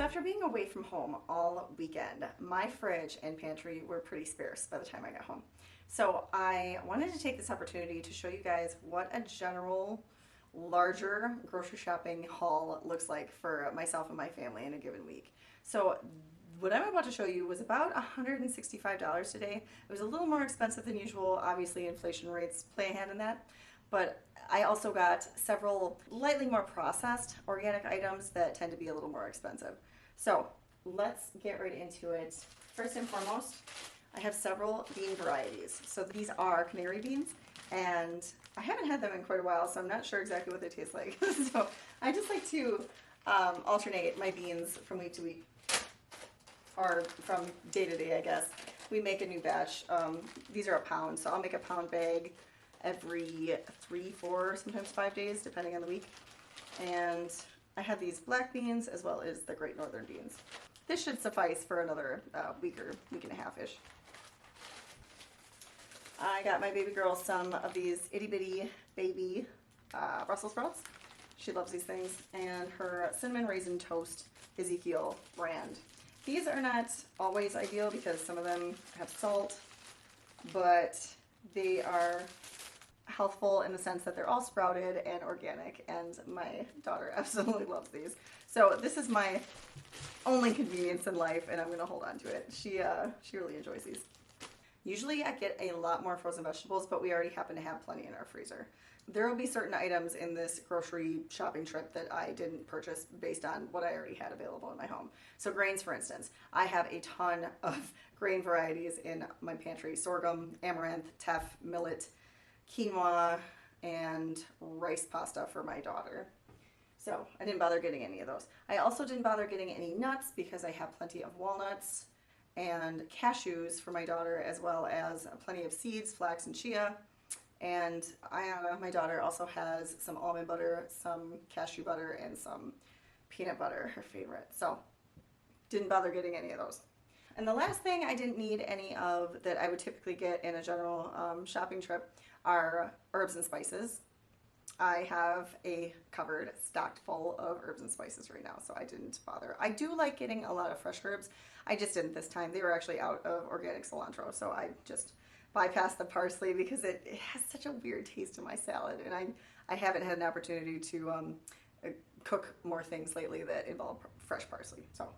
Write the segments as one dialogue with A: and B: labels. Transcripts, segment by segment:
A: So after being away from home all weekend, my fridge and pantry were pretty sparse by the time I got home. So I wanted to take this opportunity to show you guys what a general larger grocery shopping haul looks like for myself and my family in a given week. So what I'm about to show you was about $165 today. It was a little more expensive than usual. Obviously, inflation rates play a hand in that. But I also got several lightly more processed organic items that tend to be a little more expensive. So let's get right into it. First and foremost, I have several bean varieties. So these are canary beans, and I haven't had them in quite a while, so I'm not sure exactly what they taste like. So I just like to alternate my beans from week to week, or from day to day, I guess. We make a new batch. These are a pound, so I'll make a pound bag every 3, 4, sometimes 5 days, depending on the week. And I have these black beans as well as the Great Northern beans. This should suffice for another week and a half-ish. I got my baby girl some of these itty bitty baby Brussels sprouts. She loves these things. And her cinnamon raisin toast Ezekiel brand. These are not always ideal because some of them have salt, but they are healthful in the sense that they're all sprouted and organic, and my daughter absolutely loves these. So this is my only convenience in life, and I'm going to hold on to it. She really enjoys these. Usually I get a lot more frozen vegetables, but we already happen to have plenty in our freezer. There will be certain items in this grocery shopping trip that I didn't purchase based on what I already had available in my home. So grains, for instance, I have a ton of grain varieties in my pantry: sorghum, amaranth, teff, millet, quinoa, and rice pasta for my daughter. So I didn't bother getting any of those. I also didn't bother getting any nuts because I have plenty of walnuts and cashews for my daughter, as well as plenty of seeds, flax and chia. And my daughter also has some almond butter, some cashew butter, and some peanut butter, her favorite. So didn't bother getting any of those. And the last thing I didn't need any of that I would typically get in a general shopping trip are herbs and spices. I have a cupboard stocked full of herbs and spices right now, so I didn't bother. I do like getting a lot of fresh herbs. I just didn't this time. They were actually out of organic cilantro, so I just bypassed the parsley because it has such a weird taste in my salad, and I haven't had an opportunity to cook more things lately that involve fresh parsley. So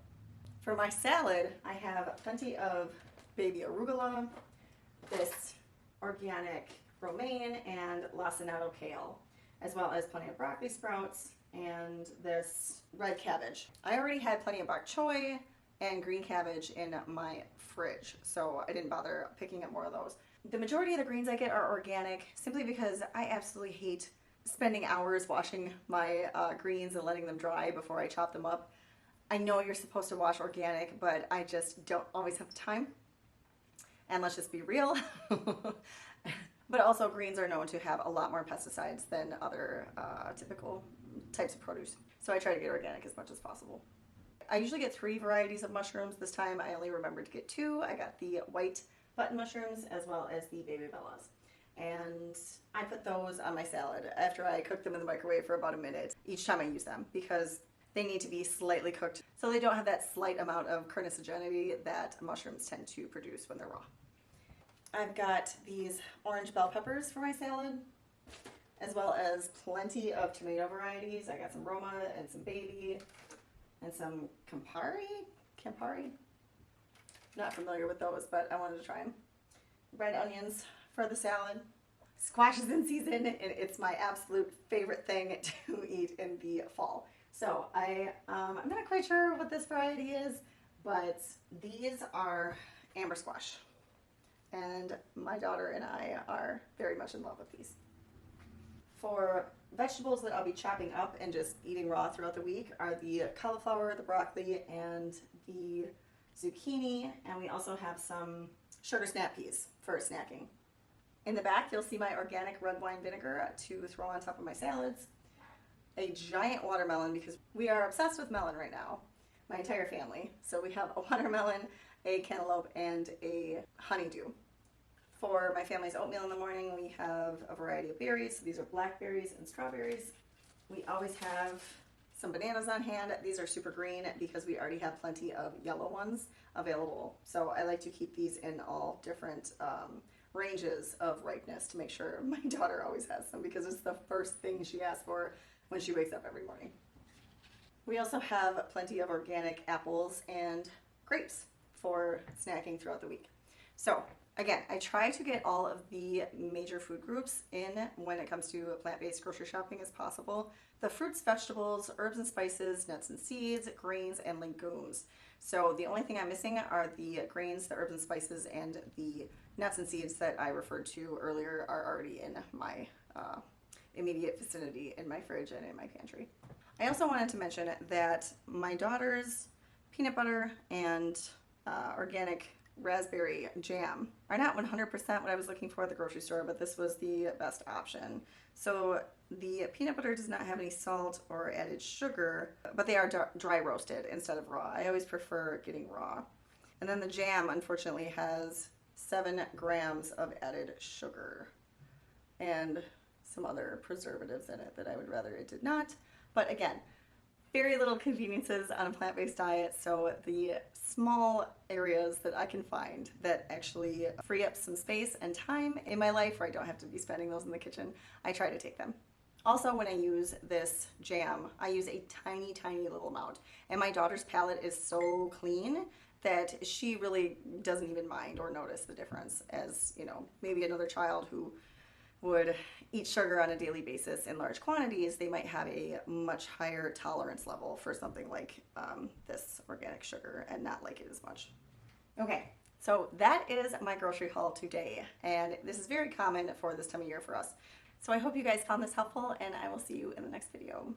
A: for my salad, I have plenty of baby arugula, this organic romaine and lacinato kale, as well as plenty of broccoli sprouts and this red cabbage. I already had plenty of bok choy and green cabbage in my fridge, so I didn't bother picking up more of those. The majority of the greens I get are organic simply because I absolutely hate spending hours washing my greens and letting them dry before I chop them up. I know you're supposed to wash organic, but I just don't always have the time. And let's just be real. But also, greens are known to have a lot more pesticides than other typical types of produce. So I try to get organic as much as possible. I usually get 3 varieties of mushrooms. This time I only remembered to get 2. I got the white button mushrooms as well as the baby bellas. And I put those on my salad after I cook them in the microwave for about a minute each time I use them, because they need to be slightly cooked so they don't have that slight amount of carcinogenity that mushrooms tend to produce when they're raw. I've got these orange bell peppers for my salad, as well as plenty of tomato varieties. I got some Roma and some baby and some Campari. Not familiar with those, but I wanted to try them. Red onions for the salad. Squash is in season, and it's my absolute favorite thing to eat in the fall. So I'm not quite sure what this variety is, but these are amber squash. And my daughter and I are very much in love with these. For vegetables that I'll be chopping up and just eating raw throughout the week are the cauliflower, the broccoli, and the zucchini. And we also have some sugar snap peas for snacking. In the back, you'll see my organic red wine vinegar to throw on top of my salads. A giant watermelon, because we are obsessed with melon right now, my entire family. So we have a watermelon, a cantaloupe, and a honeydew. For my family's oatmeal in the morning, we have a variety of berries. So these are blackberries and strawberries. We always have some bananas on hand. These are super green because we already have plenty of yellow ones available. So I like to keep these in all different ranges of ripeness to make sure my daughter always has some, because it's the first thing she asks for when she wakes up every morning. We also have plenty of organic apples and grapes for snacking throughout the week. So again, I try to get all of the major food groups in when it comes to plant-based grocery shopping as possible. The fruits, vegetables, herbs and spices, nuts and seeds, grains, and legumes. So the only thing I'm missing are the grains, the herbs and spices, and the nuts and seeds that I referred to earlier are already in my immediate vicinity in my fridge and in my pantry. I also wanted to mention that my daughter's peanut butter and organic raspberry jam are not 100% what I was looking for at the grocery store, but this was the best option. So the peanut butter does not have any salt or added sugar, but they are dry roasted instead of raw. I always prefer getting raw. And then the jam, unfortunately, has 7 grams of added sugar and some other preservatives in it that I would rather it did not. But again, very little conveniences on a plant-based diet, so the small areas that I can find that actually free up some space and time in my life where I don't have to be spending those in the kitchen, I try to take them. Also, when I use this jam, I use a tiny, tiny little amount. And my daughter's palate is so clean that she really doesn't even mind or notice the difference, as, you know, maybe another child who would eat sugar on a daily basis in large quantities, they might have a much higher tolerance level for something like this organic sugar and not like it as much. Okay, so that is my grocery haul today, and this is very common for this time of year for us. So I hope you guys found this helpful, and I will see you in the next video.